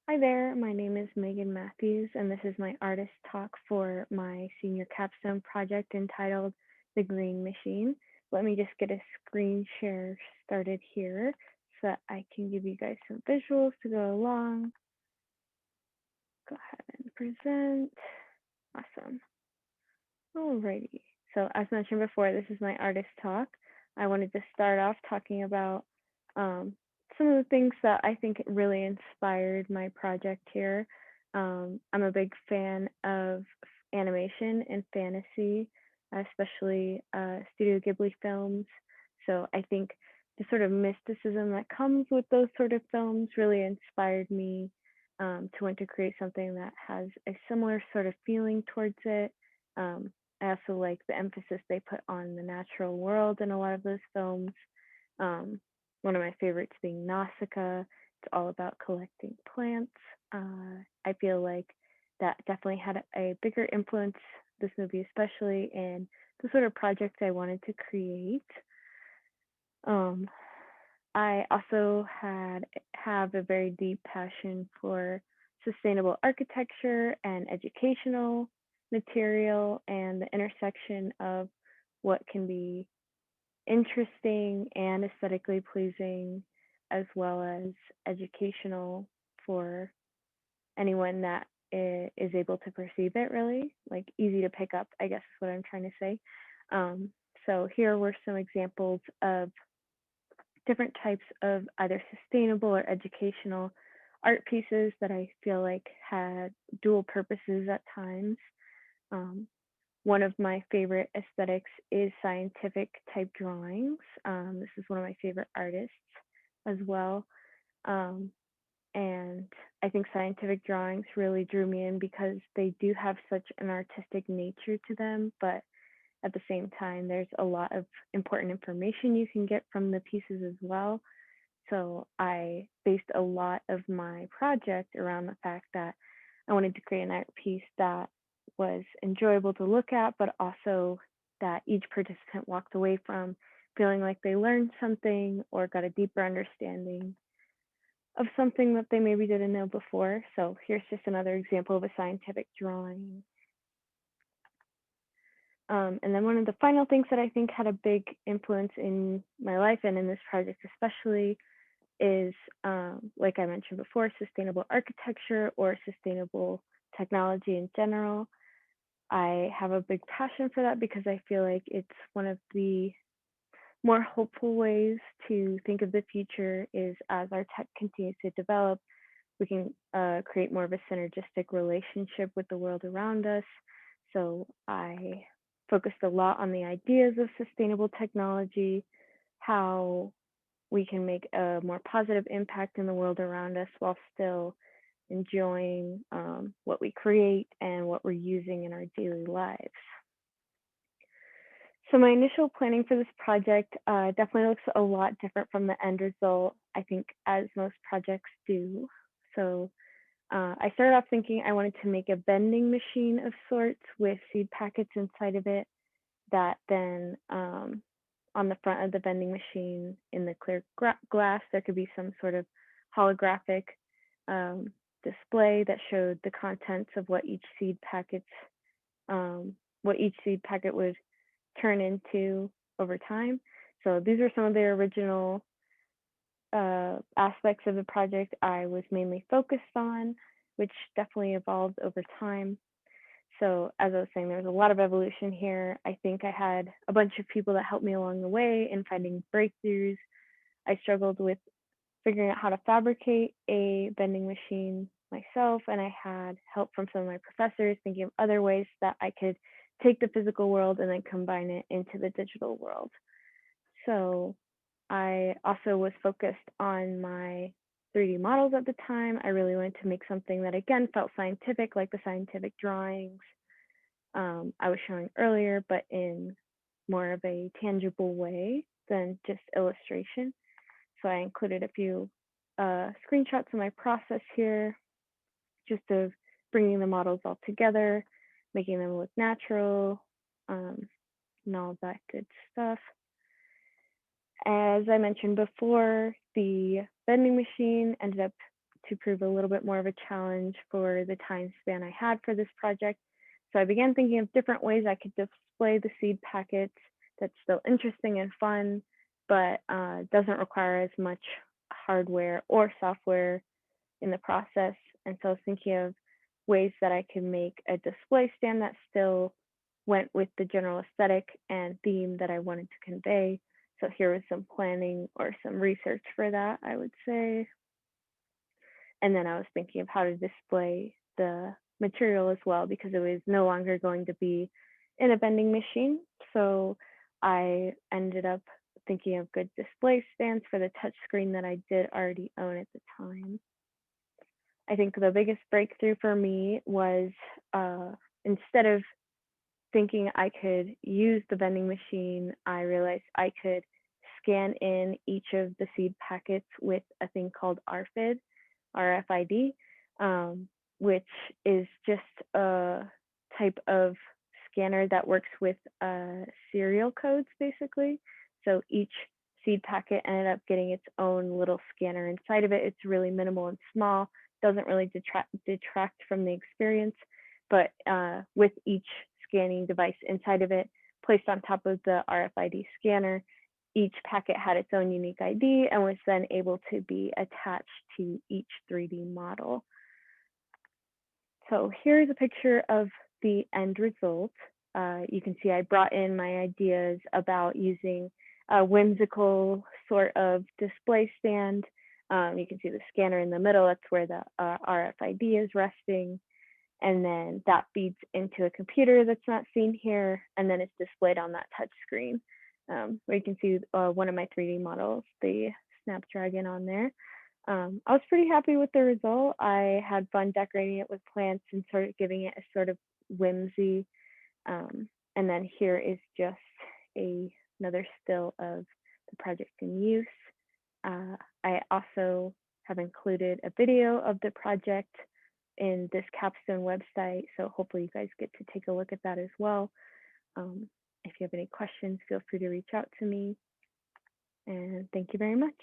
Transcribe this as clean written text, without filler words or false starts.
Hi there, my name is Megan Matthews, and this is my artist talk for my senior capstone project entitled The Green Machine. Let me just get a screen share started here so that I can give you guys some visuals to go along. Go ahead and present. Awesome. Alrighty. So as mentioned before, this is my artist talk. I wanted to start off talking about um, some of the things that I think really inspired my project here. I'm a big fan of animation and fantasy, especially Studio Ghibli films. So I think the sort of mysticism that comes with those sort of films really inspired me to want to create something that has a similar sort of feeling towards it. I also like the emphasis they put on the natural world in a lot of those films. Um, One of my favorites being Nausicaa. It's all about collecting plants. I feel like that definitely had a bigger influence, this movie especially, in the sort of projects I wanted to create. Um, I also have a very deep passion for sustainable architecture and educational material and the intersection of what can be interesting and aesthetically pleasing as well as educational for anyone that is able to perceive it, really like easy to pick up, I guess is what I'm trying to say. So here were some examples of different types of either sustainable or educational art pieces that I feel like had dual purposes at times. Um, One of my favorite aesthetics is scientific type drawings. This is one of my favorite artists as well. Um, and I think scientific drawings really drew me in because they do have such an artistic nature to them, but at the same time, there's a lot of important information you can get from the pieces as well. So I based a lot of my project around the fact that I wanted to create an art piece that was enjoyable to look at, but also that each participant walked away from feeling like they learned something or got a deeper understanding of something that they maybe didn't know before. So here's just another example of a scientific drawing. And then one of the final things that I think had a big influence in my life and in this project especially is, like I mentioned before, sustainable architecture or sustainable technology in general. I have a big passion for that because I feel like it's one of the more hopeful ways to think of the future is as our tech continues to develop, we can create more of a synergistic relationship with the world around us. So I focused a lot on the ideas of sustainable technology, how we can make a more positive impact in the world around us while still enjoying what we create and what we're using in our daily lives. So my initial planning for this project definitely looks a lot different from the end result, I think, as most projects do. So I started off thinking I wanted to make a vending machine of sorts with seed packets inside of it that then on the front of the vending machine in the clear glass, there could be some sort of holographic um, display that showed the contents of what each seed packet would turn into over time. So these are some of the original aspects of the project I was mainly focused on, which definitely evolved over time. So as I was saying, there was a lot of evolution here. I think I had a bunch of people that helped me along the way in finding breakthroughs. I struggled with figuring out how to fabricate a vending machine myself, and I had help from some of my professors thinking of other ways that I could take the physical world and then combine it into the digital world. So I also was focused on my 3D models at the time. I really wanted to make something that again felt scientific, like the scientific drawings I was showing earlier, but in more of a tangible way than just illustration. So I included a few screenshots of my process here, just of bringing the models all together, making them look natural, um, and all that good stuff. As I mentioned before, the vending machine ended up to prove a little bit more of a challenge for the time span I had for this project. So I began thinking of different ways I could display the seed packets that's still interesting and fun, but doesn't require as much hardware or software in the process. And so I was thinking of ways that I could make a display stand that still went with the general aesthetic and theme that I wanted to convey. So here was some planning or some research for that, I would say. And then I was thinking of how to display the material as well, because it was no longer going to be in a vending machine. So I ended up thinking of good display stands for the touch screen that I did already own at the time. I think the biggest breakthrough for me was instead of thinking I could use the vending machine, I realized I could scan in each of the seed packets with a thing called RFID, which is just a type of scanner that works with serial codes, basically. So each seed packet ended up getting its own little scanner inside of it. It's really minimal and small, doesn't really detract from the experience, but with each scanning device inside of it placed on top of the RFID scanner, each packet had its own unique ID and was then able to be attached to each 3D model. So here's a picture of the end result. You can see I brought in my ideas about using a whimsical sort of display stand. You can see the scanner in the middle, that's where the RFID is resting. And then that feeds into a computer that's not seen here, and then it's displayed on that touch screen, where you can see one of my 3D models, the Snapdragon on there. I was pretty happy with the result. I had fun decorating it with plants and sort of giving it a sort of whimsy. And then here is just another still of the project in use. I also have included a video of the project in this capstone website, so hopefully you guys get to take a look at that as well. If you have any questions, feel free to reach out to me. And thank you very much.